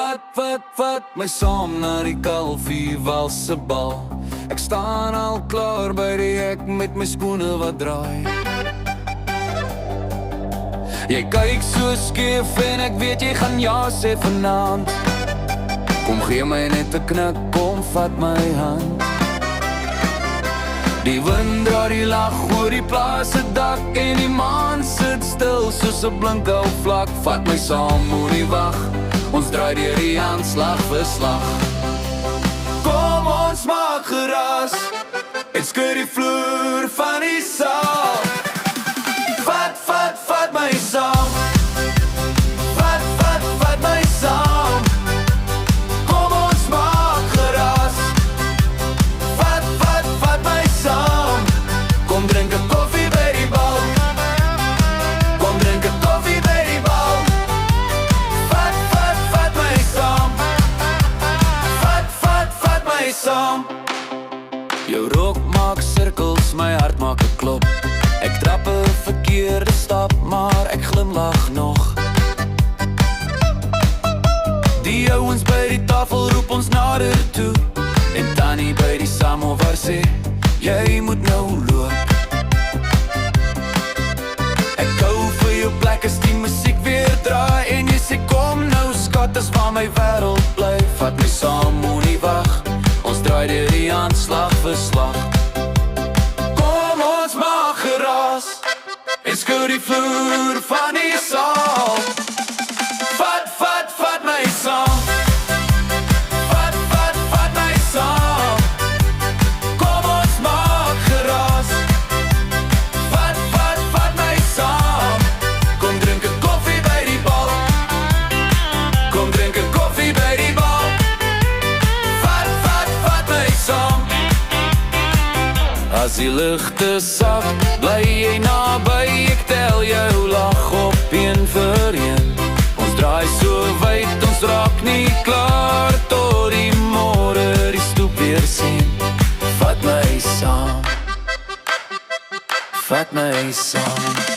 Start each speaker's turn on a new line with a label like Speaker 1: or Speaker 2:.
Speaker 1: Vat my saam na die Kalfie walse bal. Ek staan al klaar by die hek met my skoene wat draai. Jy kyk so skeef en ek weet jy gaan ja sê vanaand. Kom gee my net 'n knik, kom vat my hand. Die wind dra die lag oor die plaas se dak en die maan sit stil soos 'n blink ou vlak. Vat my saam, moenie wag, ons draai deur die aanslag vir slag. Kom ons maak geraas en skud die vloer van die saal. Vat my saam. Vat my saam. Kom ons maak geraas. Vat my saam. Kom drink 'n koffie by die bal. Kom drink 'n koffie by die bal. Vat my saam. Vat my saam. Jou rok maak sirkels, my hart maak 'n klop. Ek trap 'n verkeerde stap, maar ek glimlag nog. Die ouens by die tafel roep ons nader toe, en Tannie by die samovar sê, jy moet nou loop. Ek hou vir jou plek as die musiek weer draai, en jy sê kom nou skat, dis waar my wêreld bly. Vat my saam, moenie wag, ons draai deur die aanslag vir slag. En skud die vloer van die saal. Vat my saam. Vat my saam. Kom ons maak geraas. Vat my saam. Kom drink 'n koffie by die bal. Kom drink 'n koffie by die bal. Vat my saam. As die ligte sag, bly jy naby, ek tel jou lag op een vir een. Ons draai so wyd, ons raak nie klaar, tot die môre die stoep weer sien. Vat my saam. Vat my saam.